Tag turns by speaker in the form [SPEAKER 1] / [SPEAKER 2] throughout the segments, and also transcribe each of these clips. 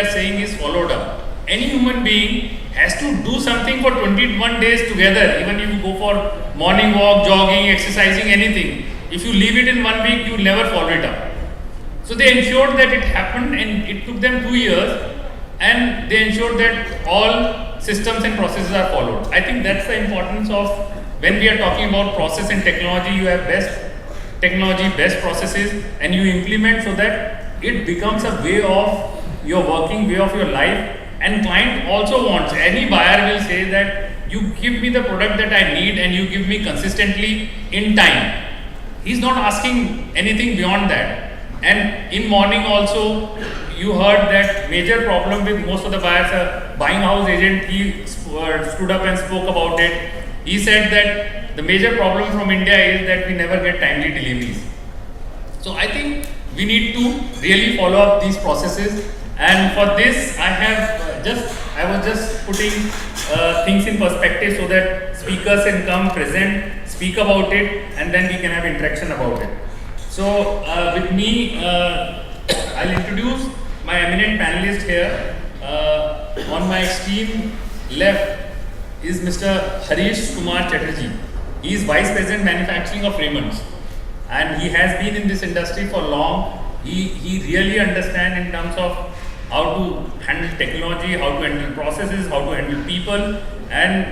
[SPEAKER 1] are saying is followed up. Any human being has to do something for 21 days together. Even if you go for morning walk, jogging, exercising, anything, if you leave it in 1 week, you will never follow it up. So they ensured that it happened, and it took them 2 years, and they ensured that all systems and processes are followed. I think that's the importance of when we are talking about process and technology. You have best technology, best processes, and you implement so that it becomes a way of your working, way of your life. And client also wants, any buyer will say that you give me the product that I need and you give me consistently in time. He's not asking anything beyond that. And in morning also, you heard that major problem with most of the buyers, a buying house agent, he stood up and spoke about it. He said that the major problem from India is that we never get timely deliveries. So I think we need to really follow up these processes. And for this, I was just putting things in perspective so that speakers can come present, speak about it, and then we can have interaction about it. So with me, I'll introduce my eminent panelist here. On my extreme left is Mr. Harish Kumar Chatterjee. He is Vice President Manufacturing of Raymonds, and he has been in this industry for long. He really understands in terms of how to handle technology, how to handle processes, how to handle people, and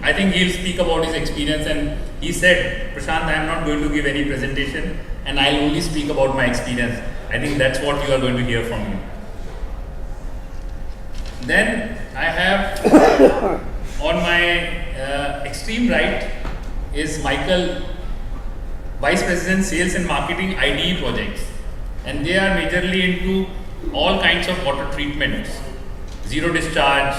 [SPEAKER 1] I think he'll speak about his experience. And he said, Prashant, I am not going to give any presentation and I'll only speak about my experience. I think that's what you are going to hear from me. Then I have on my extreme right is Michael, Vice President Sales and Marketing IDE projects, and they are majorly into all kinds of water treatments, zero discharge,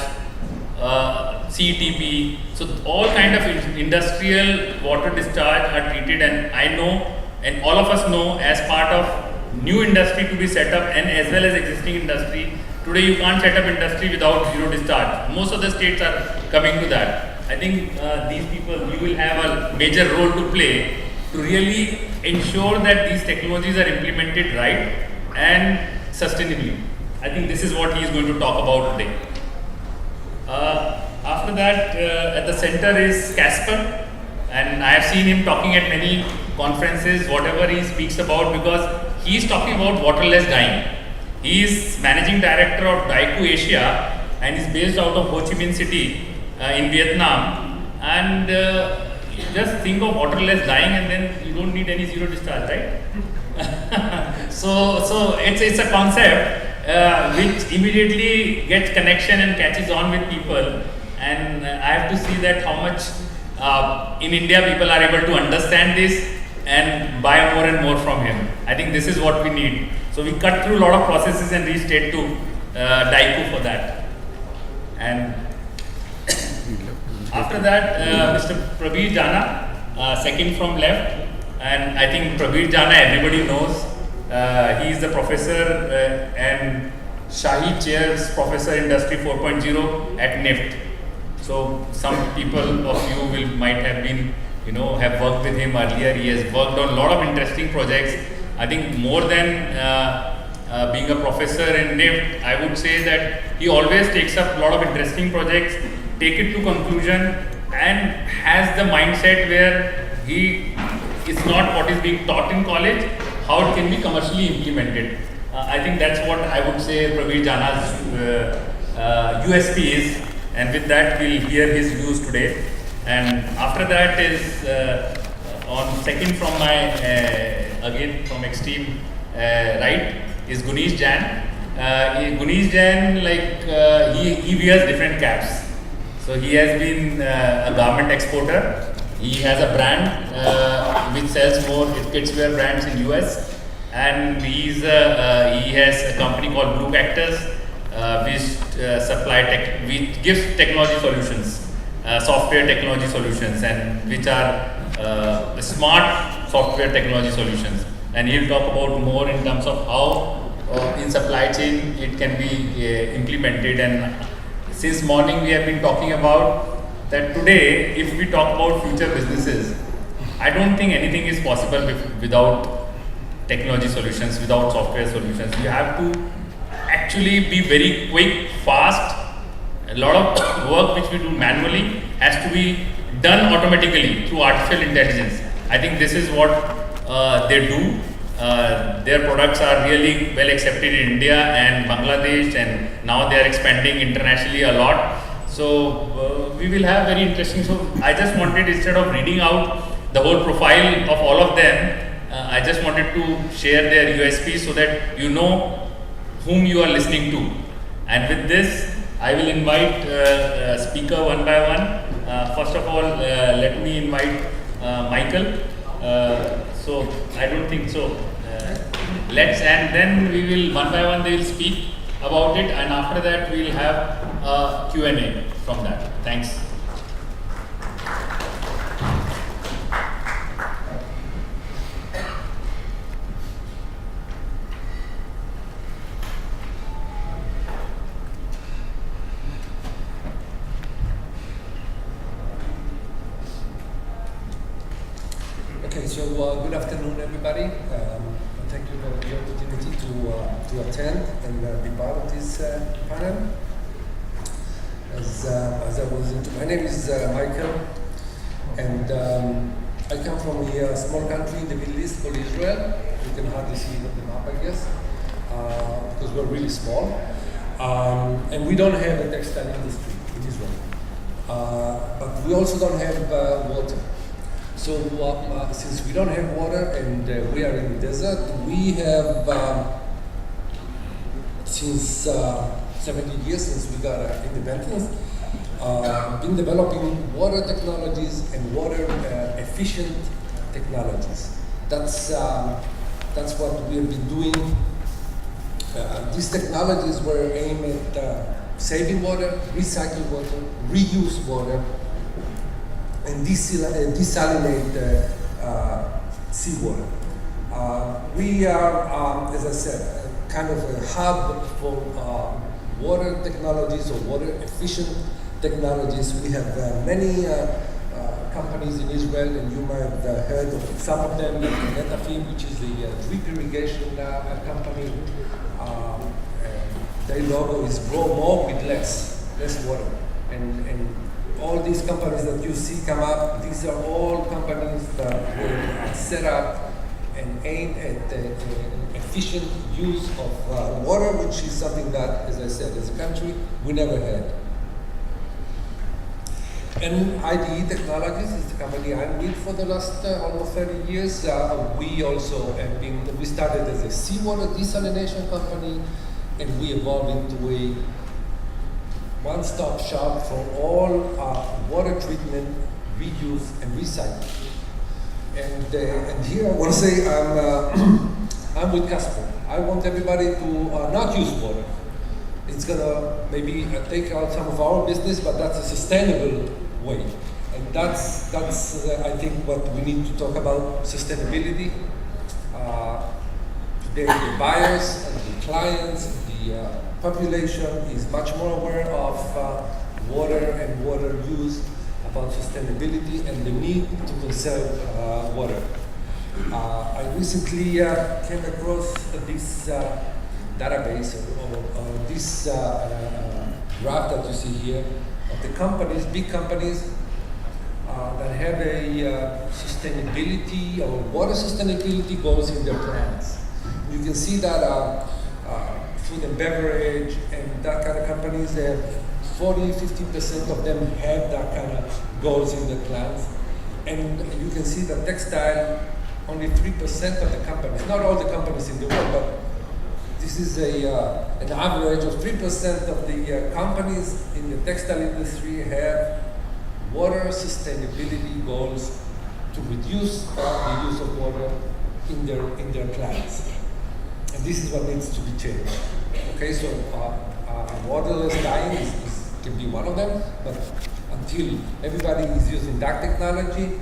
[SPEAKER 1] CTP, so all kind of industrial water discharge are treated. And I know, and all of us know, as part of new industry to be set up and as well as existing industry, today you can't set up industry without zero discharge. Most of the states are coming to that. I think these people, you will have a major role to play to really ensure that these technologies are implemented right and sustainably. I think this is what he is going to talk about today. After that, at the center is Casper, and I have seen him talking at many conferences, whatever he speaks about, because he is talking about waterless dyeing. He is managing director of Daiku Asia and is based out of Ho Chi Minh City in Vietnam. And just think of waterless dyeing, and then you don't need any zero discharge, right? So it's a concept which immediately gets connection and catches on with people. And I have to see that how much in India people are able to understand this and buy more and more from him. I think this is what we need. So we cut through a lot of processes and reached straight to Daiku for that. And after that, Mr. Prabir Jana, second from left. And I think Prabir Jana everybody knows. He is the professor and Shahi Chairs Professor Industry 4.0 at NIFT. So some people of you might have been, have worked with him earlier. He has worked on a lot of interesting projects. I think more than being a professor in NIFT, I would say that he always takes up a lot of interesting projects, take it to conclusion, and has the mindset where it's not what is being taught in college, how it can be commercially implemented. I think that's what I would say Prabir Jana's USP is. And with that, we'll hear his views today. And after that is on second from my again from extreme right is Gunish Jain. Gunish Jain, he wears different caps. So he has been a garment exporter. He has a brand which sells more kidswear brands in US, and he has a company called Blue Cactus, which gives technology solutions, software technology solutions, and which are smart software technology solutions. And he'll talk about more in terms of how in supply chain it can be implemented. And since morning we have been talking about that today, if we talk about future businesses, I don't think anything is possible without technology solutions, without software solutions. You have to actually be very quick, fast. A lot of work which we do manually has to be done automatically through artificial intelligence. I think this is what they do. Their products are really well accepted in India and Bangladesh, and now they are expanding internationally a lot. So we will have very interesting. So I just wanted, instead of reading out the whole profile of all of them, I just wanted to share their USPs so that you know whom you are listening to. And with this, I will invite speaker one by one. First of all, let me invite Michael. So I don't think so. And then we will one by one they will speak about it, and after that we will have a Q&A from that. Thanks.
[SPEAKER 2] Okay, so good afternoon, everybody. Thank you for the opportunity to attend and be part of this panel. As I was into, my name is Michael, and I come from a small country in the Middle East called Israel. You can hardly see it on the map, I guess, because we're really small, and we don't have a textile industry in Israel, but we also don't have water. So since we don't have water and we are in the desert, we have, since 70 years since we got independence, been developing water technologies and water efficient technologies. That's what we have been doing. These technologies were aimed at saving water, recycle water, reuse water, and desalinate seawater. We are, as I said, kind of a hub for water technologies or water efficient technologies. We have many companies in Israel, and you might have heard of some of them, like Netafim, which is a drip irrigation company. Their logo is grow more with less water. And all these companies that you see come up, these are all companies that were set up and aimed at the efficient use of water, which is something that, as I said, as a country, we never had. And IDE Technologies is the company I'm with for the last almost 30 years. We also have been, we started as a seawater desalination company, and we evolved into a one-stop shop for all water treatment, reuse, and recycling. And here I want to say I'm with Casper. I want everybody to not use water. It's gonna maybe take out some of our business, but that's a sustainable way. And that's I think what we need to talk about, sustainability. Today the buyers and the clients, the population is much more aware of water and water use, about sustainability and the need to conserve water. I recently came across this database or this graph that you see here of the companies, big companies that have a sustainability or water sustainability goals in their plans. You can see that food and beverage and that kind of companies, they have 40-50% of them have that kind of goals in their plans. And you can see that textile, only 3% of the companies, not all the companies in the world, but this is an average of 3% of the companies in the textile industry have water sustainability goals to reduce the use of water in their plants. And this is what needs to be changed. Okay, so waterless dyeing can be one of them, but until everybody is using that technology,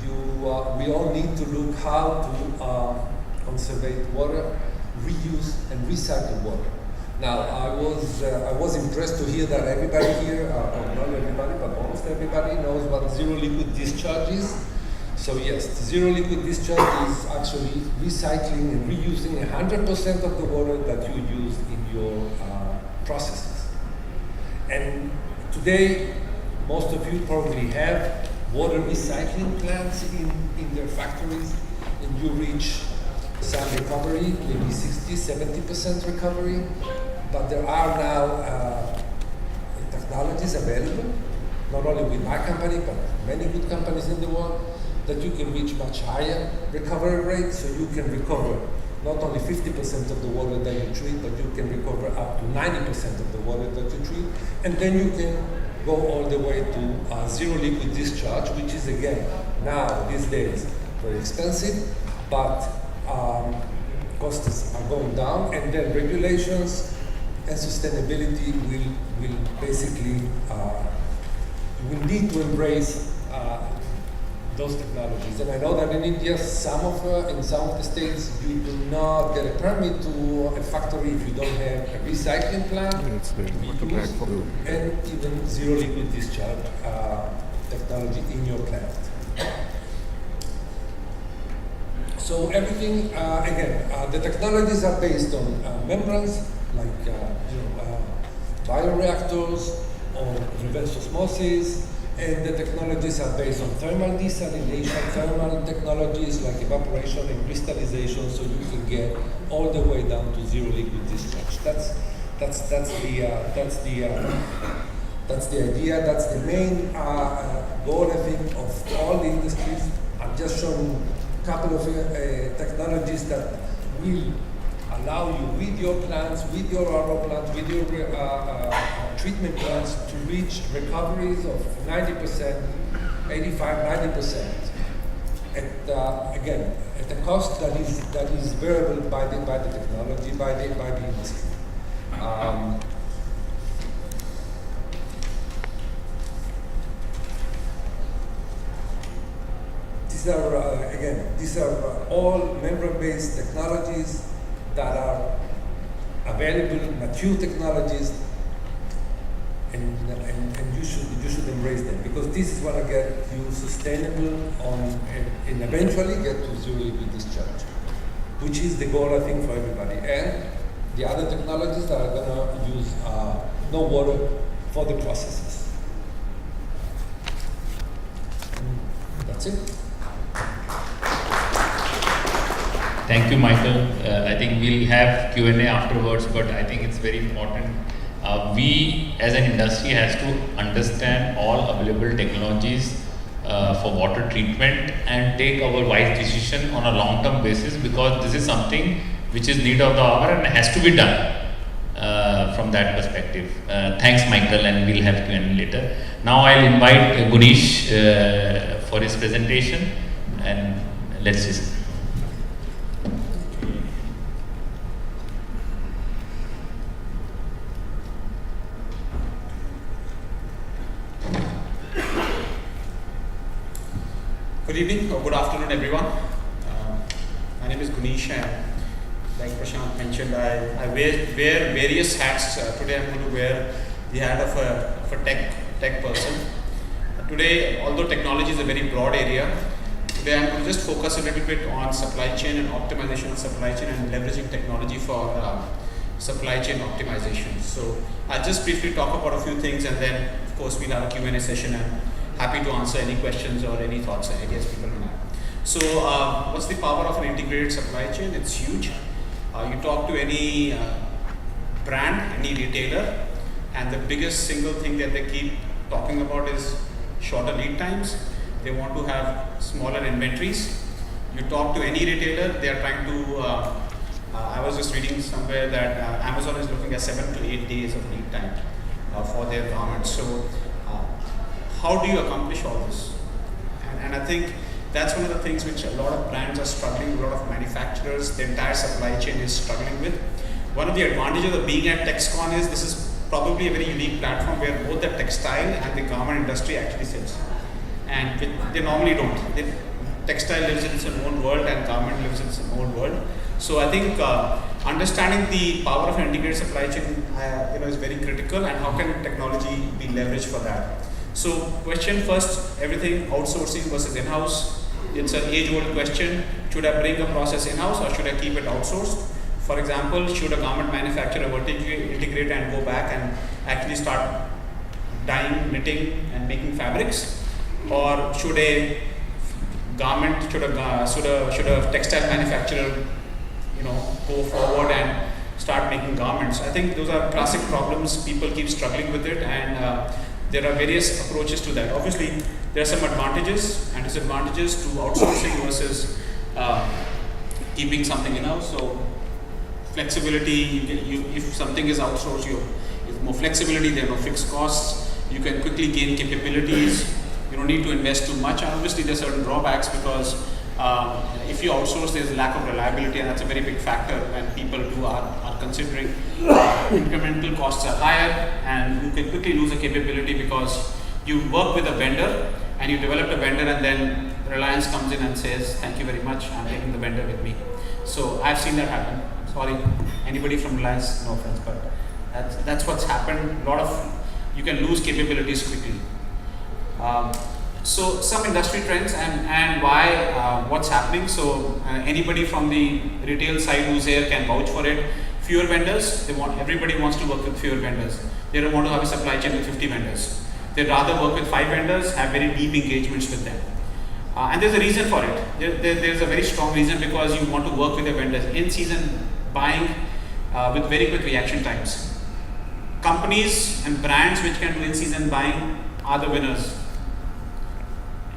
[SPEAKER 2] we all need to look how to conserve water, reuse, and recycle water. Now, I was impressed to hear that everybody here, or not everybody, but almost everybody knows what zero liquid discharge is. So yes, zero liquid discharge is actually recycling and reusing 100% of the water that you use in your processes. And today, most of you probably have water recycling plants in their factories, and you reach some recovery, maybe 60-70% recovery. But there are now technologies available, not only with my company, but many good companies in the world, that you can reach much higher recovery rates, so you can recover not only 50% of the water that you treat, but you can recover up to 90% of the water that you treat, and then you can go all the way to zero liquid discharge, which is again, now, these days, very expensive, but costs are going down, and then regulations and sustainability will basically, will need to embrace those technologies. And I know that in India, in some of the states, you do not get a permit to a factory if you don't have a recycling plant, and even zero liquid discharge technology in your plant. So everything, again, the technologies are based on membranes, like bioreactors or reverse osmosis, and the technologies are based on thermal desalination, thermal technologies like evaporation and crystallization, so you can get all the way down to zero liquid discharge. That's the idea. That's the main goal, I think, of all the industries. I'm just showing a couple of technologies that will allow you with your plants, with your RO plants, with your treatment plants to reach recoveries of 90%, 85-90%. Again, at a cost that is variable by the technology, by the industry. These are all membrane-based technologies that are available, mature technologies, and you should embrace them, because this is what will get you sustainable and eventually get to zero liquid discharge, which is the goal, I think, for everybody. And the other technologies that are going to use no water for the processes. That's it.
[SPEAKER 1] Thank you, Michael. I think we'll have Q&A afterwards, but I think it's very important. We as an industry has to understand all available technologies for water treatment and take our wise decision on a long-term basis, because this is something which is need of the hour and has to be done from that perspective. Thanks, Michael, and we'll have Q&A later. Now I'll invite Gunish for his presentation, and let's listen.
[SPEAKER 3] Good evening or good afternoon, everyone. My name is Gunish, and like Prashant mentioned, I wear various hats. Today I'm going to wear the hat of a tech person. Today, although technology is a very broad area, today I'm going to just focus a little bit on supply chain and optimization of supply chain and leveraging technology for supply chain optimization. So I'll just briefly talk about a few things, and then of course we'll have a Q&A session, and happy to answer any questions or any thoughts and ideas people may have. So what's the power of an integrated supply chain? It's huge. You talk to any brand, any retailer, and the biggest single thing that they keep talking about is shorter lead times. They want to have smaller inventories. You talk to any retailer, they are trying to, I was just reading somewhere that Amazon is looking at 7 to 8 days of lead time for their garments. So how do you accomplish all this? And I think that's one of the things which a lot of brands are struggling, a lot of manufacturers, the entire supply chain is struggling with. One of the advantages of being at TEXCON is this is probably a very unique platform where both the textile and the garment industry actually sits. And they normally don't. Textile lives in its own world and garment lives in its own world. So I think understanding the power of an integrated supply chain is very critical, and how can technology be leveraged for that. So question first, everything outsourcing versus in-house. it's an age-old question. Should I bring a process in-house or should I keep it outsourced? For example, should a garment manufacturer vertically integrate and go back and actually start dyeing, knitting, and making fabrics, or should a textile manufacturer, go forward and start making garments? I think those are classic problems. People keep struggling with it, and there are various approaches to that. Obviously, there are some advantages and disadvantages to outsourcing versus keeping something in-house. So, flexibility, if something is outsourced, you have more flexibility, there are no fixed costs, you can quickly gain capabilities, you don't need to invest too much. And obviously, there are certain drawbacks because if you outsource, there's a lack of reliability, and that's a very big factor when people are considering. Incremental costs are higher, and you can quickly lose a capability because you work with a vendor and you develop a vendor, and then Reliance comes in and says, thank you very much, I'm taking the vendor with me. So I've seen that happen. Sorry, anybody from Reliance, no offense, but that's what's happened. You can lose capabilities quickly. So some industry trends and why, what's happening. So anybody from the retail side who's here can vouch for it. Fewer vendors, everybody wants to work with fewer vendors. They don't want to have a supply chain with 50 vendors. They'd rather work with 5 vendors, have very deep engagements with them. And there's a reason for it. There's a very strong reason, because you want to work with your vendors. In-season buying with very quick reaction times. Companies and brands which can do in-season buying are the winners.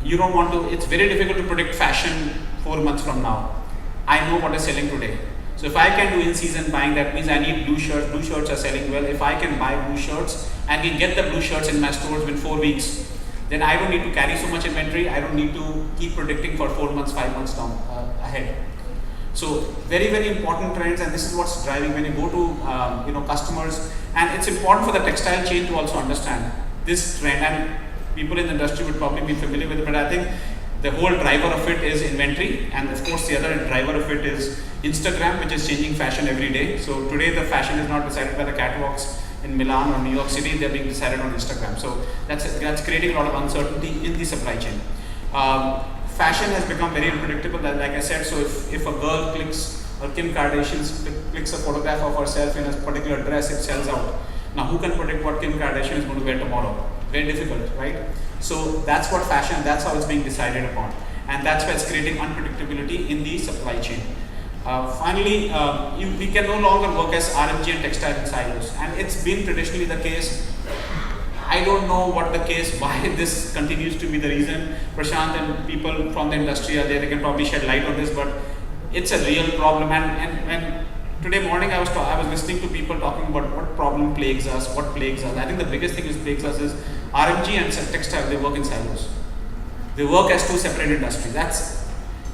[SPEAKER 3] You don't want to, it's very difficult to predict fashion 4 months from now. I know what is selling today. So if I can do in-season buying, that means I need blue shirts. Blue shirts are selling well. If I can buy blue shirts and can get the blue shirts in my stores within 4 weeks, then I don't need to carry so much inventory. I don't need to keep predicting for 4 months, 5 months down ahead. So very, very important trends, and this is what's driving when you go to customers. And it's important for the textile chain to also understand this trend. And people in the industry would probably be familiar with it, but I think the whole driver of it is inventory, and of course the other driver of it is Instagram, which is changing fashion every day. So today the fashion is not decided by the catwalks in Milan or New York City, they're being decided on Instagram. So that's creating a lot of uncertainty in the supply chain. Fashion has become very unpredictable, like I said. So if a girl clicks, or Kim Kardashian clicks a photograph of herself in a particular dress, it sells out. Now who can predict what Kim Kardashian is going to wear tomorrow? Very difficult, right? So that's what fashion, that's how it's being decided upon. And that's why it's creating unpredictability in the supply chain. Finally, we can no longer work as RMG and textile in silos. And it's been traditionally the case. I don't know what the case, why this continues to be the reason. Prashant and people from the industry are there, they can probably shed light on this, but it's a real problem. And today morning I was listening to people talking about what problem plagues us, what plagues us. I think the biggest thing which plagues us is RMG and textile, they work in silos. They work as 2 separate industries.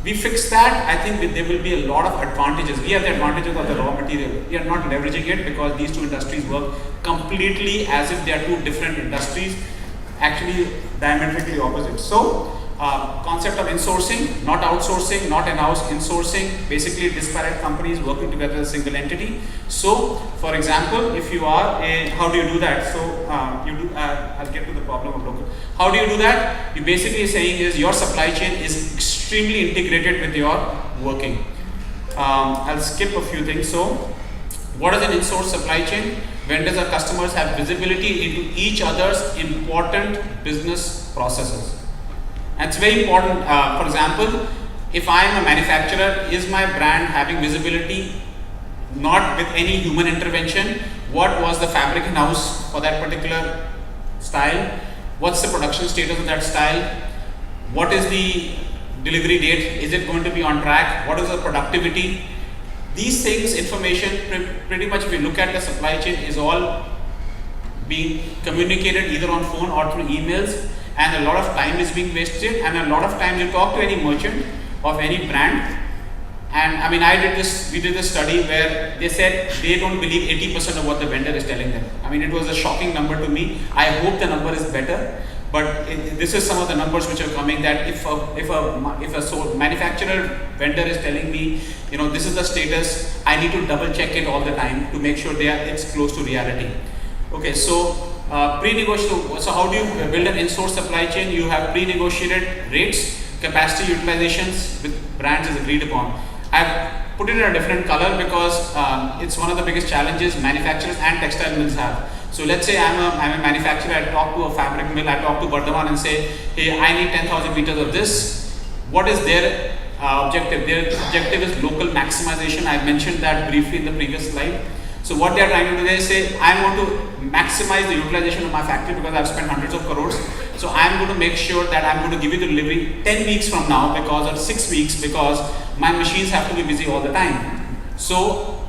[SPEAKER 3] We fix that, I think there will be a lot of advantages. We have the advantages of the raw material. We are not leveraging it because these 2 industries work completely as if they are 2 different industries, actually diametrically opposite. So, concept of insourcing, not outsourcing, not in-house, insourcing, basically disparate companies working together as a single entity. So, for example, if you are how do you do that? So, I'll get to the problem of local. How do you do that? You basically saying is your supply chain is extremely integrated with your working. I'll skip a few things. So, what is an in-source supply chain? Vendors or customers have visibility into each other's important business processes. And it's very important. For example, if I am a manufacturer, is my brand having visibility not with any human intervention? What was the fabric in house for that particular style? What's the production status of that style? What is the delivery date? Is it going to be on track? What is the productivity? These things, information, pretty much if you look at the supply chain, is all being communicated either on phone or through emails, and a lot of time is being wasted. And a lot of times you talk to any merchant of any brand, and I mean, we did this study where they said they don't believe 80% of what the vendor is telling them. I mean, it was a shocking number to me. I hope the number is better, but this is some of the numbers which are coming, that if a manufacturer vendor is telling me, this is the status, I need to double check it all the time to make sure it's close to reality. Okay, so pre-negotiation. So how do you build an in-source supply chain? You have pre-negotiated rates capacity utilizations with brands is agreed upon. I've put it in a different color because it's one of the biggest challenges manufacturers and textile mills have. So let's say I'm a manufacturer, I talk to a fabric mill, I talk to Bardhaman and say, hey, I need 10,000 meters of this. What is their objective? Their objective is local maximization. I mentioned that briefly in the previous slide. So what they are trying to do is say, I want to maximize the utilization of my factory because I've spent hundreds of crores. So I'm going to make sure that I'm going to give you the delivery 10 weeks from now or 6 weeks because my machines have to be busy all the time. So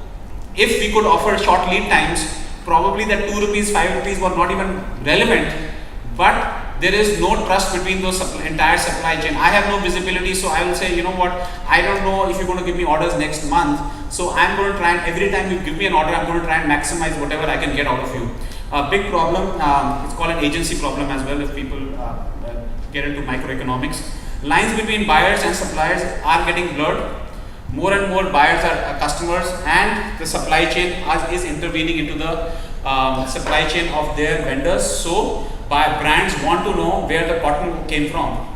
[SPEAKER 3] if we could offer short lead times, probably that 2 rupees, 5 rupees were not even relevant, but there is no trust between those entire supply chain. I have no visibility, so I will say, you know what, I don't know if you're going to give me orders next month, so I'm going to try and every time you give me an order, I'm going to try and maximize whatever I can get out of you. A big problem, it's called an agency problem as well if people get into microeconomics. Lines between buyers and suppliers are getting blurred. More and more buyers are customers, and the supply chain is intervening into the supply chain of their vendors. So brands want to know where the cotton came from.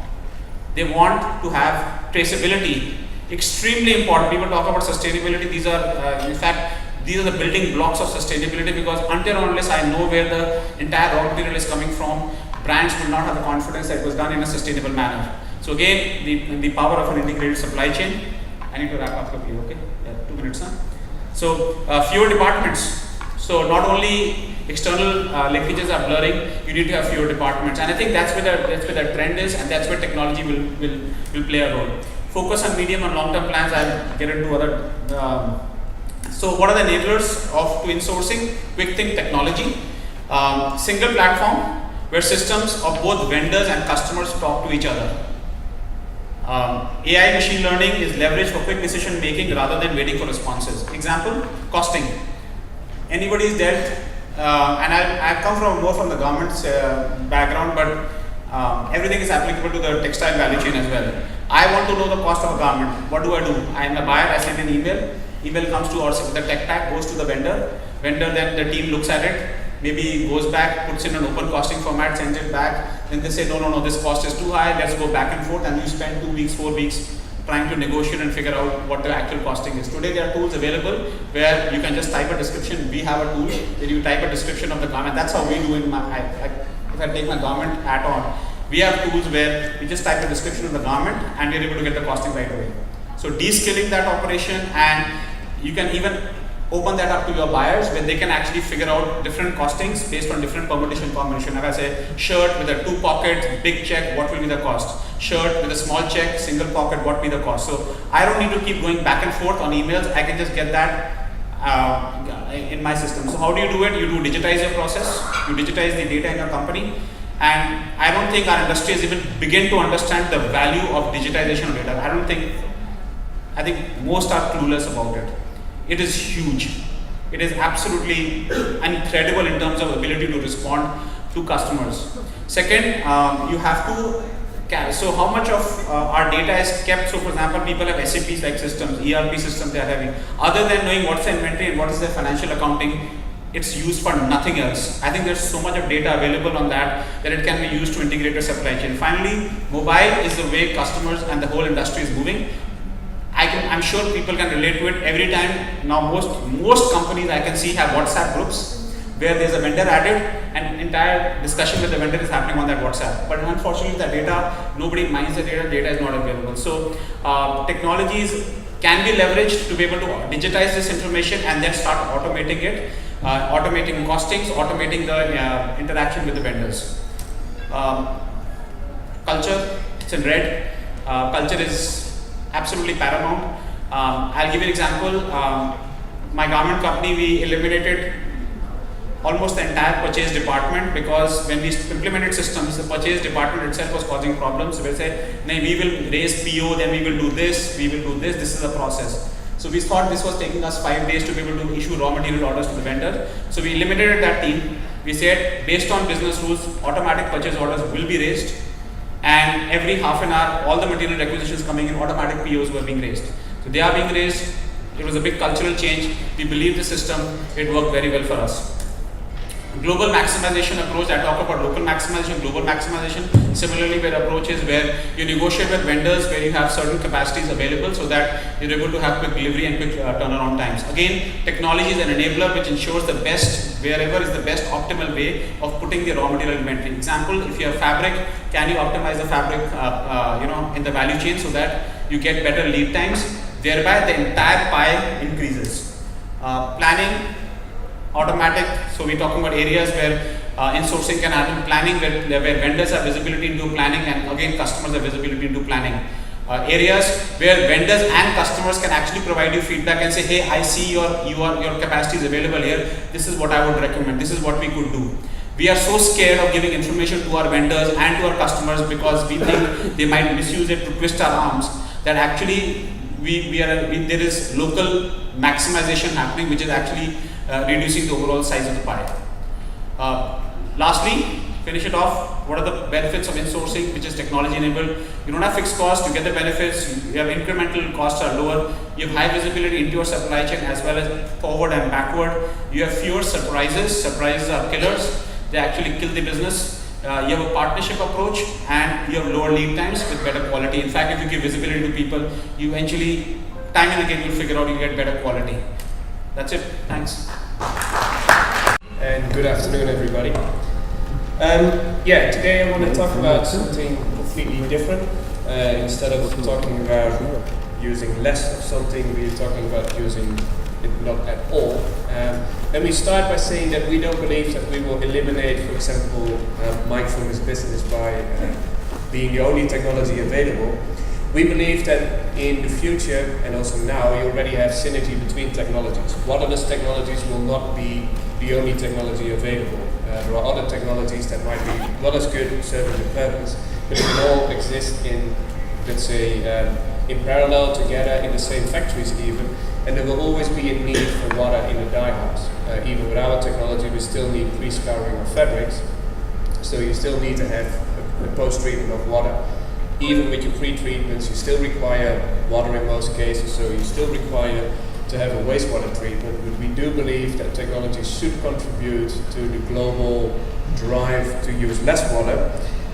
[SPEAKER 3] They want to have traceability. Extremely important. People talk about sustainability. These are, in fact, these are the building blocks of sustainability, because until or unless I know where the entire raw material is coming from, brands will not have the confidence that it was done in a sustainable manner. So again, the power of an integrated supply chain. I need to wrap up quickly, okay? Yeah, 2 minutes, huh? So fewer departments. So not only external linkages are blurring, you need to have fewer departments, and I think that's where the trend is, and that's where technology will play a role. Focus on medium and long-term plans. I'll get into other. So what are the enablers to insourcing? Quick think technology, single platform where systems of both vendors and customers talk to each other. AI machine learning is leveraged for quick decision making rather than waiting for responses. Example, costing. Anybody is dealt, and I come from the government's background, but everything is applicable to the textile value chain as well. I want to know the cost of a garment. What do? I am the buyer, I send an email. Email comes to the tech pack, goes to the vendor. Vendor, then the team looks at it, maybe goes back, puts in an open costing format, sends it back. Then they say, no, this cost is too high, let's go back and forth, and you spend 2 weeks, 4 weeks trying to negotiate and figure out what the actual costing is. Today there are tools available where you can just type a description. We have a tool where you type a description of the garment. That's how we do it. If I take my garment hat on, we have tools where we just type a description of the garment and we're able to get the costing right away. So de-skilling that operation, and you can even open that up to your buyers where they can actually figure out different costings based on different permutation combination. If I say shirt with a 2 pockets, big check, what will be the cost? Shirt with a small check, single pocket, what will be the cost? So I don't need to keep going back and forth on emails. I can just get that in my system. So how do you do it? You do digitize your process, you digitize the data in your company, and I don't think our industry has even begun to understand the value of digitization of data. I think most are clueless about it. It is huge. It is absolutely incredible in terms of ability to respond to customers. Second, you have to, so how much of our data is kept? So for example, people have SAPs like systems, ERP systems they are having. Other than knowing what's the inventory and what is the financial accounting, it's used for nothing else. I think there's so much of data available on that it can be used to integrate a supply chain. Finally, mobile is the way customers and the whole industry is moving. I'm sure people can relate to it. Every time now, most companies I can see have WhatsApp groups where there's a vendor added and entire discussion with the vendor is happening on that WhatsApp. But unfortunately, the data, nobody minds the data is not available. So technologies can be leveraged to be able to digitize this information and then start automating it, automating costings, automating the interaction with the vendors. Culture, it's in red. Culture is absolutely paramount. I'll give you an example. My garment company, we eliminated almost the entire purchase department because when we implemented systems, the purchase department itself was causing problems. So we said, no, we will raise PO, then we will do this, this is the process. So we thought this was taking us 5 days to be able to issue raw material orders to the vendor. So we eliminated that team. We said, based on business rules, automatic purchase orders will be raised. And every half an hour, all the material requisitions coming in, automatic POs were being raised. So they are being raised. It was a big cultural change. We believe the system, it worked very well for us. global maximization approach. I talk about local maximization, global maximization. Similarly, where approach is where you negotiate with vendors where you have certain capacities available so that you're able to have quick delivery and quick turnaround times. Again, technology is an enabler which ensures the best, wherever is the best optimal way of putting the raw material inventory. Example, if you have fabric, can you optimize the fabric in the value chain so that you get better lead times, thereby the entire pie increases. Planning, automatic, so we're talking about areas where insourcing can happen, planning where vendors have visibility into planning, and again customers have visibility into planning. Areas where vendors and customers can actually provide you feedback and say, hey, I see your capacity is available here, this is what I would recommend, this is what we could do. We are so scared of giving information to our vendors and to our customers because we think they might misuse it to twist our arms, that actually there is local maximization happening, which is actually reducing the overall size of the pie. Lastly, finish it off, what are the benefits of insourcing, which is technology enabled? You don't have fixed costs, you get the benefits, you have incremental costs are lower, you have high visibility into your supply chain as well as forward and backward, you have fewer surprises are killers, they actually kill the business. You have a partnership approach and you have lower lead times with better quality. In fact, if you give visibility to people, you eventually, time and again, you'll figure out you get better quality. That's it. Thanks.
[SPEAKER 4] And good afternoon, everybody. Today I want to talk about something completely different. Instead of talking about using less of something, we're talking about using it not at all. Let me start by saying that we don't believe that we will eliminate, for example, mindfulness business by being the only technology available. We believe that in the future, and also now, you already have synergy between technologies. Waterless technologies will not be the only technology available. There are other technologies that might be not as good serving the purpose, but they can all exist in, let's say, in parallel together in the same factories even, and there will always be a need for water in the dye house. Even with our technology, we still need pre-scouring of fabrics, so you still need to have a post-treatment of water. Even with your pre-treatments, you still require water in most cases, so you still require to have a wastewater treatment, but we do believe that technology should contribute to the global drive to use less water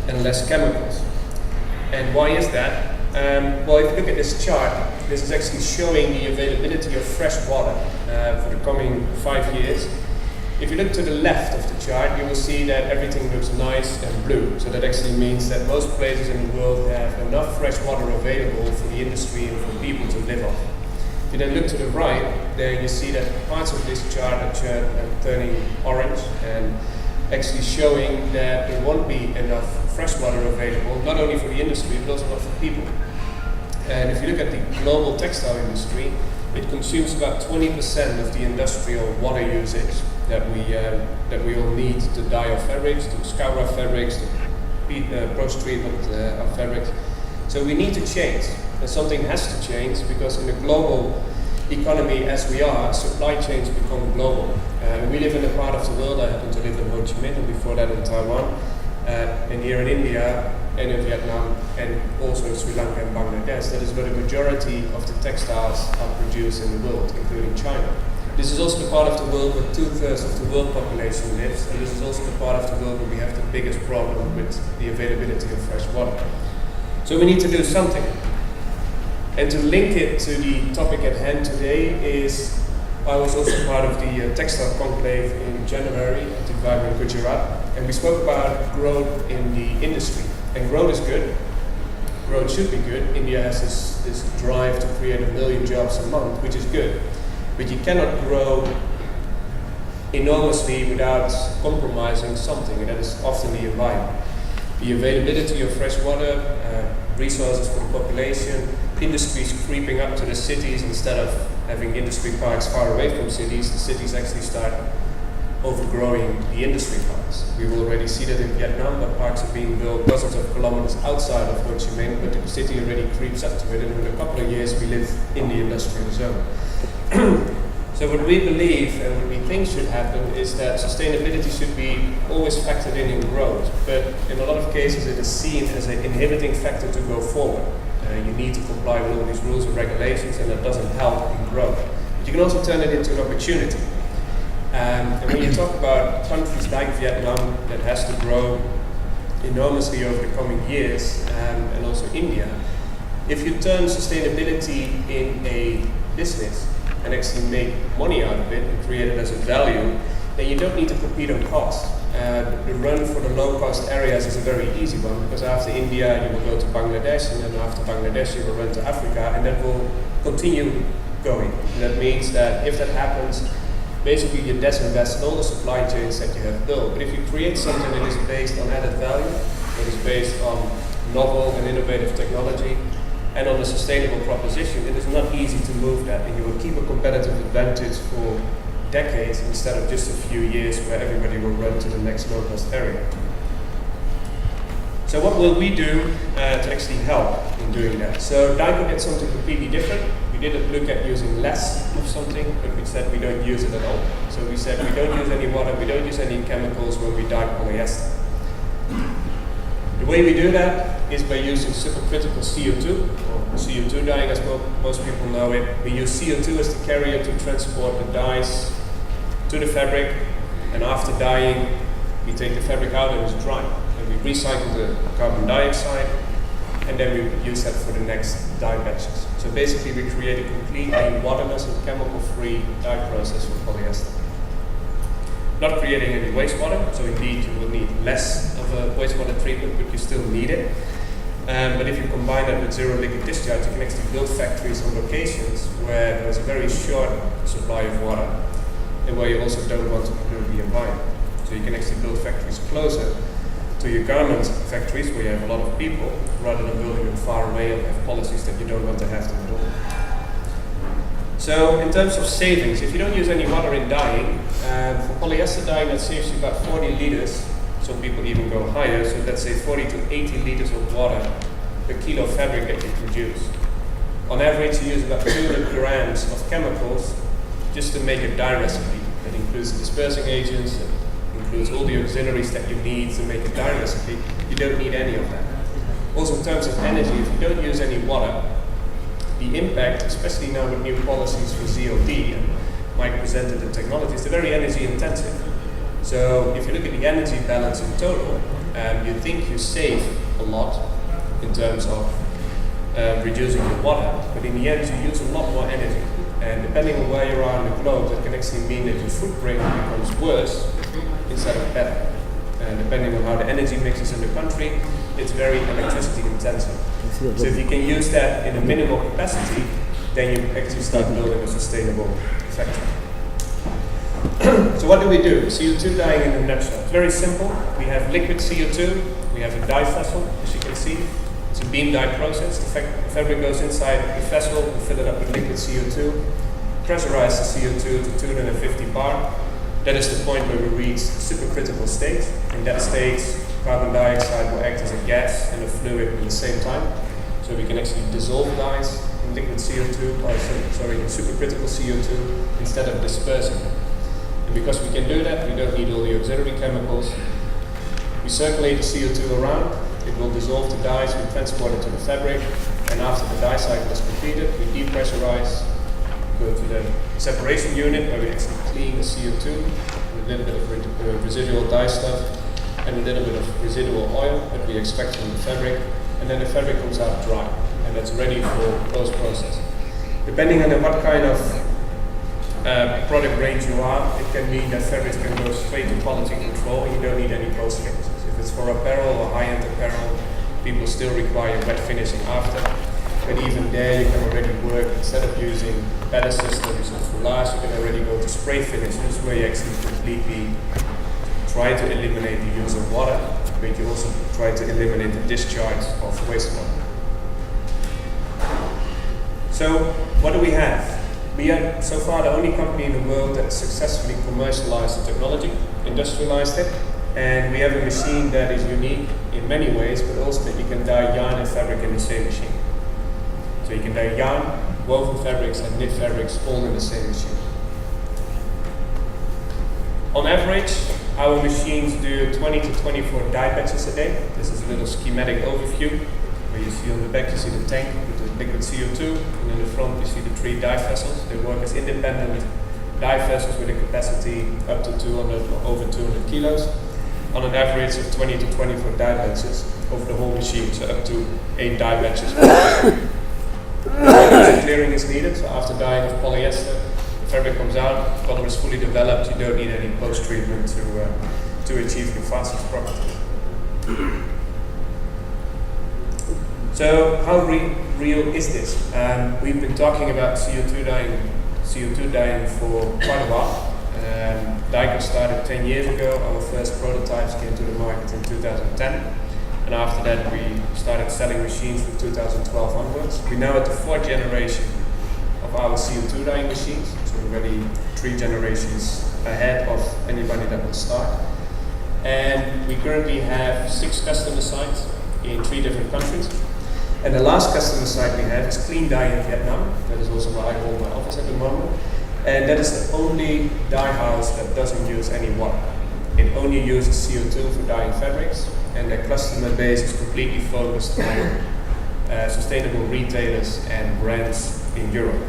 [SPEAKER 4] and less chemicals. And why is that? Well, if you look at this chart, this is actually showing the availability of fresh water for the coming 5 years. If you look to the left of the chart, you will see that everything looks nice and blue. So that actually means that most places in the world have enough fresh water available for the industry and for people to live on. If you then look to the right, there you see that parts of this chart are turning orange and actually showing that there won't be enough fresh water available, not only for the industry, but also not for people. And if you look at the global textile industry, it consumes about 20% of the industrial water usage that we all need to dye our fabrics, to scour our fabrics, to post-treatment our fabrics. So we need to change, and something has to change because in a global economy as we are, supply chains become global. We live in a part of the world, I happen to live in Ho Chi Minh and before that in Taiwan, and here in India and in Vietnam and also in Sri Lanka and Bangladesh. That is where the majority of the textiles are produced in the world, including China. This is also the part of the world where 2/3 of the world population lives, and this is also the part of the world where we have the biggest problem with the availability of fresh water. So we need to do something. And to link it to the topic at hand today is, I was also part of the Textile Conclave in January at the Vibrant Gujarat, and we spoke about growth in the industry. And growth is good. Growth should be good. India has this drive to create 1 million jobs a month, which is good. But you cannot grow enormously without compromising something, and that is often the environment. The availability of fresh water, resources for the population, industries creeping up to the cities instead of having industry parks far away from cities. The cities actually start overgrowing the industry parks. We've already seen that in Vietnam, but parks are being built dozens of kilometers outside of Ho Chi Minh, but the city already creeps up to it, and in a couple of years we live in the industrial zone. So what we believe and what we think should happen is that sustainability should be always factored in growth, but in a lot of cases it is seen as an inhibiting factor to go forward. You need to comply with all these rules and regulations, and that doesn't help in growth. But you can also turn it into an opportunity. And when you talk about countries like Vietnam that has to grow enormously over the coming years, and also India, if you turn sustainability in a business and actually make money out of it and create it as a value, then you don't need to compete on cost. The run for the low-cost areas is a very easy one, because after India you will go to Bangladesh, and then after Bangladesh you will run to Africa, and that will continue going. And that means that if that happens, basically you disinvest in all the supply chains that you have built. But if you create something that is based on added value, that is based on novel and innovative technology, and on a sustainable proposition, it is not easy to move that, and you will keep a competitive advantage for decades instead of just a few years where everybody will run to the next low-cost area. So what will we do to actually help in doing that? So Dyco did something completely different. We didn't look at using less of something, but we said we don't use it at all. So we said we don't use any water, we don't use any chemicals when we dye polyester. The way we do that is by using supercritical CO2, or CO2 dyeing as most people know it. We use CO2 as the carrier to transport the dyes to the fabric, and after dyeing, we take the fabric out and it's dry. And we recycle the carbon dioxide, and then we use that for the next dye batches. So basically we create a completely waterless and chemical-free dye process for polyester. Not creating any wastewater, so indeed you will need less of a wastewater treatment, but you still need it. But if you combine that with zero liquid discharge, you can actually build factories on locations where there's a very short supply of water, and where you also don't want to pollute the environment. So you can actually build factories closer to your garment factories where you have a lot of people, rather than building them far away and have policies that you don't want to have them at all. So in terms of savings, if you don't use any water in dyeing, for polyester dyeing that saves you about 40 liters, some people even go higher, so let's say 40 to 80 liters of water per kilo of fabric that you produce. On average you use about 200 grams of chemicals just to make a dye recipe. That includes the dispersing agents, that includes all the auxiliaries that you need to make a dye recipe. You don't need any of that. Also in terms of energy, if you don't use any water, the impact, especially now with new policies for ZLD, and Mike presented the technologies, they're very energy intensive. So if you look at the energy balance in total, you think you save a lot in terms of reducing the water, but in the end you use a lot more energy. And depending on where you are on the globe, that can actually mean that your footprint becomes worse instead of better. And depending on how the energy mixes in the country, it's very electricity intensive. So if you can use that in a minimal capacity, then you actually start building a sustainable factory. So what do we do? CO2 dyeing in a nutshell. It's very simple. We have liquid CO2, we have a dye vessel, as you can see. It's a beam dye process. The fabric goes inside the vessel, we fill it up with liquid CO2, pressurize the CO2 to 250 bar. That is the point where we reach supercritical state. In that state, carbon dioxide will act as a gas and a fluid at the same time. So we can actually dissolve dyes in liquid CO2, or in supercritical CO2, instead of dispersing them. And because we can do that, we don't need all the auxiliary chemicals. We circulate the CO2 around, it will dissolve the dyes, we transport it to the fabric, and after the dye cycle is completed, we depressurize, go to the separation unit where we actually clean the CO2, with a little bit of residual dye stuff, and a little bit of residual oil that we extract from the fabric, and then the fabric comes out dry, and that's ready for post-processing. Depending on what kind of product range you are, it can mean that fabrics can go straight to quality control and you don't need any post-finishes. If it's for apparel or high-end apparel, people still require wet finishing after. But even there you can already work, instead of using better systems or foulage, you can already go to spray finishes where you actually completely try to eliminate the use of water, but you also try to eliminate the discharge of wastewater. So what do we have? We are so far the only company in the world that successfully commercialized the technology, industrialized it, and we have a machine that is unique in many ways, but also that you can dye yarn and fabric in the same machine. So you can dye yarn, woven fabrics, and knit fabrics all in the same machine. On average, our machines do 20 to 24 dye batches a day. This is a little schematic overview, where you see on the back you see the tank with the liquid CO2, and in the front you see the 3 dye vessels. They work as independent die vessels with a capacity up to 200 or over 200 kilos, on an average of 20 to 24 die batches over the whole machine, so up to 8 die batches. Clearing is needed, so after dyeing of polyester, the fabric comes out, the color is fully developed, you don't need any post-treatment to achieve your fastest properties. So how real is this? We've been talking about CO2 dyeing for quite a while. TEXCON started 10 years ago. Our first prototypes came to the market in 2010. And after that we started selling machines from 2012 onwards. We're now at the 4th generation of our CO2 dyeing machines. So we're already 3 generations ahead of anybody that will start. And we currently have 6 customer sites in 3 different countries. And the last customer site we have is Clean Dye in Vietnam. That is also where I hold my office at the moment. And that is the only dye house that doesn't use any water. It only uses CO2 for dyeing fabrics, and their customer base is completely focused on sustainable retailers and brands in Europe.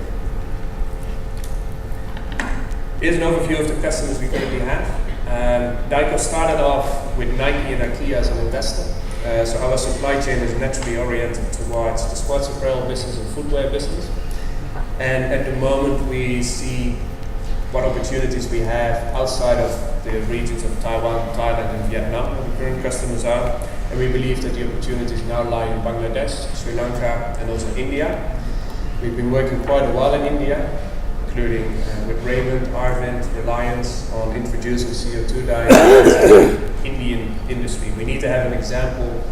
[SPEAKER 4] Here's an overview of the customers we currently have. TEXCON started off with Nike and IKEA as an investor. So our supply chain is naturally oriented towards the sports apparel business and footwear business. And at the moment we see what opportunities we have outside of the regions of Taiwan, Thailand and Vietnam, where the current customers are. And we believe that the opportunities now lie in Bangladesh, Sri Lanka and also India. We've been working quite a while in India, including with Raymond, Arvind, Reliance on introducing CO2 dye to the Indian industry. We need to have an example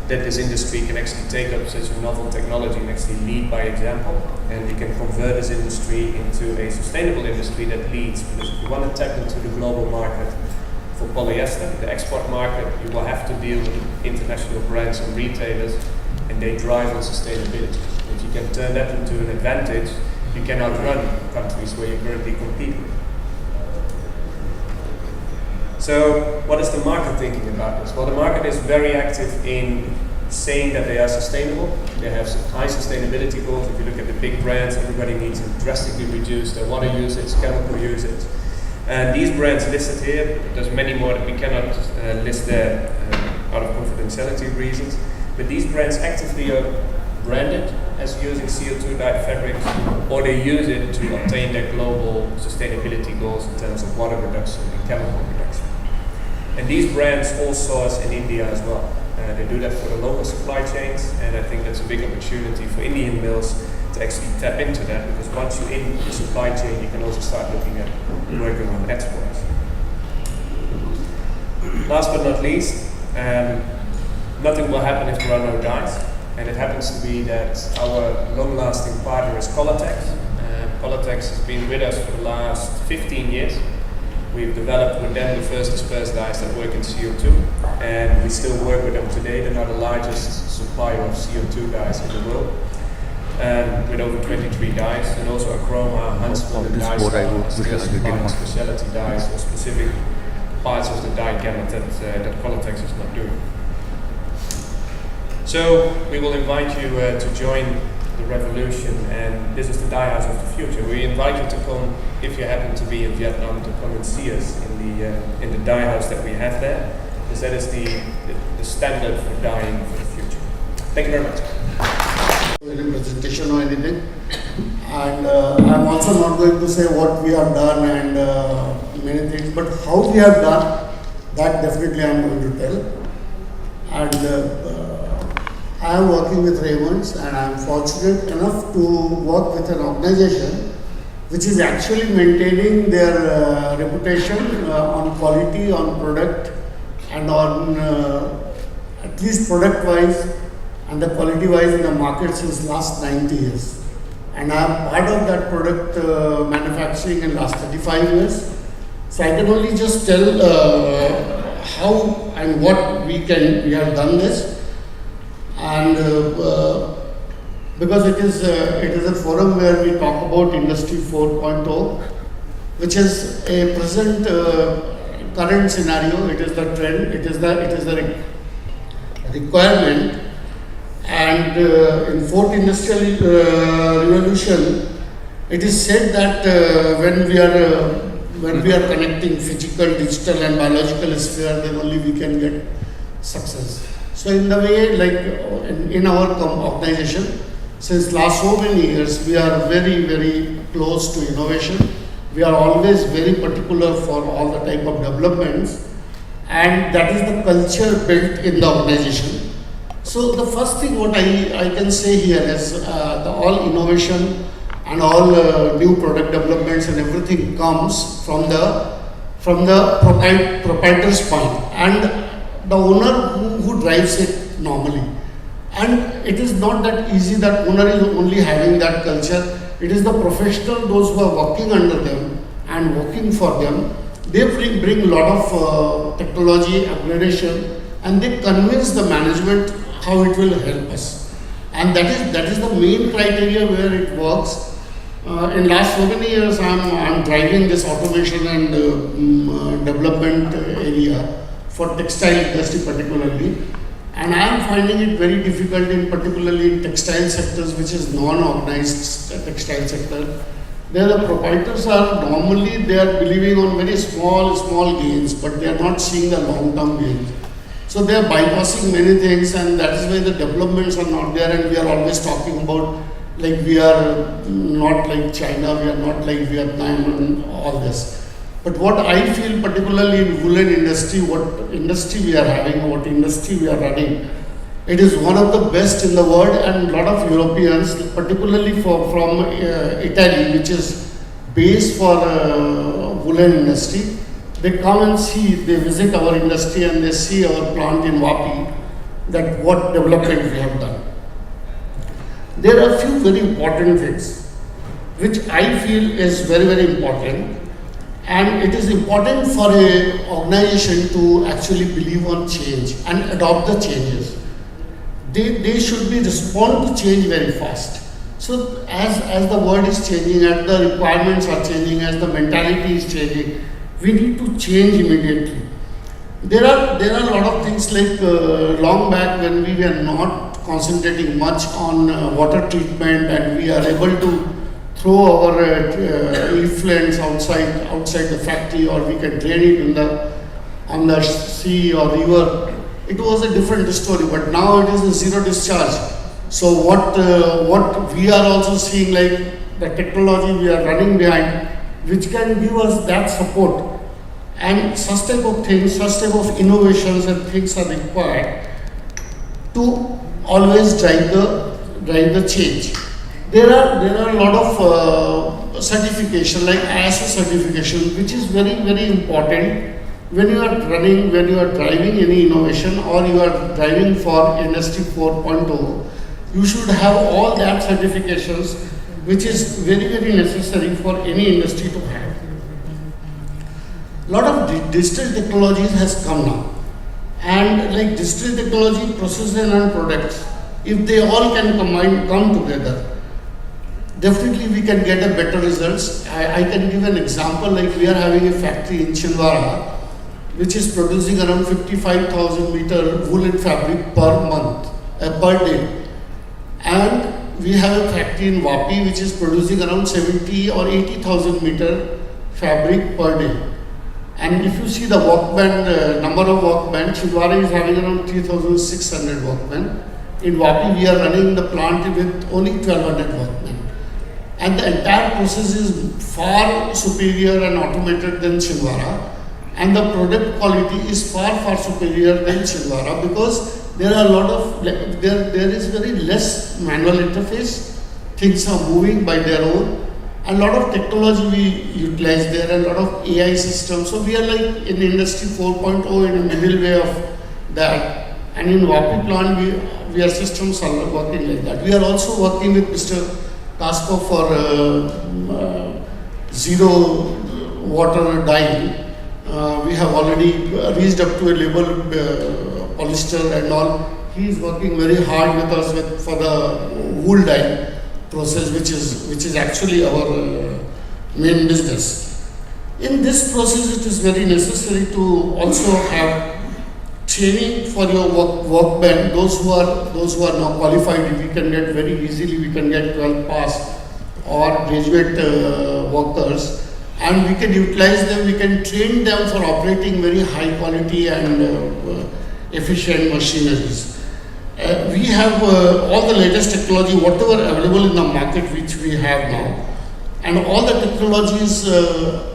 [SPEAKER 4] that this industry can actually take up such a novel technology and actually lead by example, and we can convert this industry into a sustainable industry that leads. Because if you want to tap into the global market for polyester, the export market, you will have to deal with international brands and retailers, and they drive on sustainability. If you can turn that into an advantage, you can outrun countries where you currently compete with. So what is the market thinking about this? Well, the market is very active in saying that they are sustainable. They have some high sustainability goals. If you look at the big brands, everybody needs to drastically reduce their water usage, chemical usage. And these brands listed here, there's many more that we cannot list there out of confidentiality reasons. But these brands actively are branded as using CO2 dyed fabrics, or they use it to obtain their global sustainability goals in terms of water reduction and chemical reduction. And these brands all source in India as well. They do that for the local supply chains, and I think that's a big opportunity for Indian mills to actually tap into that, because once you're in the supply chain, you can also start looking at working on exports. Last but not least, nothing will happen if there are no dyes. And it happens to be that our long-lasting partner is Colotex. Colotex has been with us for the last 15 years. We've developed with them the first dispersed dyes that work in CO2, and we still work with them today. They're now the largest supplier of CO2 dyes in the world, with over 23 dyes, and also Achroma, Huntsman, and Dye are still supplying specialty dyes or specific parts of the dye gamut that Colotex is not doing. So we will invite you to join the revolution, and this is the dye house of the future. We invite you to come, if you happen to be in Vietnam, to come and see us in the dye house that we have there, because that is the standard for dyeing for the future. Thank you very much.
[SPEAKER 5] Any presentation or anything, and I'm also not going to say what we have done and many things, but how we have done, that definitely I'm going to tell. And I am working with Raymonds, and I am fortunate enough to work with an organization which is actually maintaining their reputation on quality, on product, and on at least product wise and the quality wise in the market since last 90 years. And I am part of that product manufacturing in last 35 years. So I can only just tell how and what we have done this. And because it is a forum where we talk about Industry 4.0, which is a present current scenario. It is the trend. It is the requirement. And in fourth industrial revolution, It is said that when we are connecting physical, digital, and biological sphere, then only we can get success. So in the way, like in our organization, since last so many years, we are very close to innovation. We are always very particular for all the type of developments, and that is the culture built in the organization. So the first thing what I can say here is the all innovation and all new product developments and everything comes from the proprietor's point and the owner who drives it normally. And it is not that easy that owner is only having that culture. It is the professional, those who are working under them and working for them. They bring a lot of technology, upgradation, and they convince the management how it will help us. And that is the main criteria where it works. In last so many years, I'm driving this automation and development area for textile industry particularly, and I am finding it very difficult particularly in textile sectors, which is non-organized textile sector. There the proprietors are normally they are believing on very small gains, but they are not seeing the long-term gains. So they are bypassing many things, and that is why the developments are not there. And we are always talking about like we are not like China, we are not like Vietnam, and all this. But what I feel particularly in woolen industry, what industry we are having, what industry we are running, it is one of the best in the world, and a lot of Europeans, particularly from Italy, which is base for woolen industry, they come and see, they visit our industry and they see our plant in Vapi, that what development we have done. There are a few very important things which I feel is very important, and it is important for an organization to actually believe on change and adopt the changes. They should be respond to change very fast. So as the world is changing, as the requirements are changing, as the mentality is changing, we need to change immediately. There are a lot of things like long back when we were not concentrating much on water treatment, and we are able to throw our effluents outside the factory, or we can drain it on the sea or river. It was a different story, but now it is a zero discharge. So what we are also seeing, like the technology we are running behind, which can give us that support. And such type of things, such type of innovations and things are required to always drive the change. There are a lot of certification, like ISO certification, which is very important when you are driving any innovation, or you are driving for Industry 4.0. You should have all that certifications, which is very necessary for any industry to have. Lot of digital technologies has come now, and like digital technology, processes and products, if they all can come together, definitely we can get a better results. I can give an example, like we are having a factory in Chhindwara, which is producing around 55,000 meter woolen fabric per day. And we have a factory in Vapi, which is producing around 70 or 80,000 meter fabric per day. And if you see the workmen, number of workmen, Chhindwara is having around 3,600 workmen. In Vapi, we are running the plant with only 1,200 workmen. And the entire process is far superior and automated than Chhindwara. And the product quality is far superior than Chhindwara, because there are a lot of, there is very less manual interface. Things are moving by their own. A lot of technology we utilize there, and a lot of AI systems. So we are like in Industry 4.0 in the middle way of that. And in Vapi plant, we are systems are working like that. We are also working with Mr. Casco for zero water dyeing. We have already reached up to a level polyester and all. He is working very hard with us for the wool dye process, which is actually our main business. In this process, it is very necessary to also have training for your workmen. Those who are now qualified, we can get very easily, we can get 12 pass or graduate workers, and we can utilize them, we can train them for operating very high quality and efficient machineries. We have all the latest technology, whatever available in the market, which we have now. And all the technologies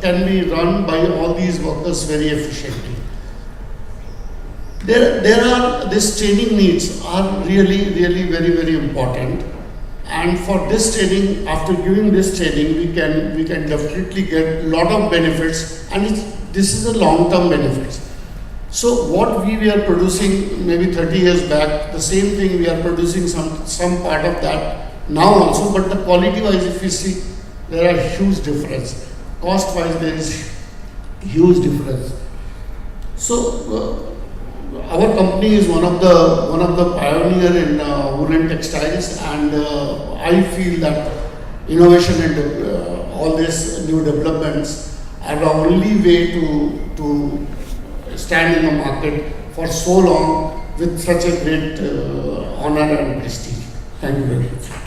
[SPEAKER 5] can be run by all these workers very efficiently. These training needs are really very important. And for this training, after giving this training, we can definitely get a lot of benefits, and this is a long-term benefits. So what we were producing maybe 30 years back, the same thing we are producing some part of that now also, but the quality-wise, if you see, there are huge difference. Cost-wise, there is huge difference. So our company is one of the pioneer in woolen textiles, and I feel that innovation and all these new developments are the only way to stand in the market for so long with such a great honor and prestige. Thank you very much.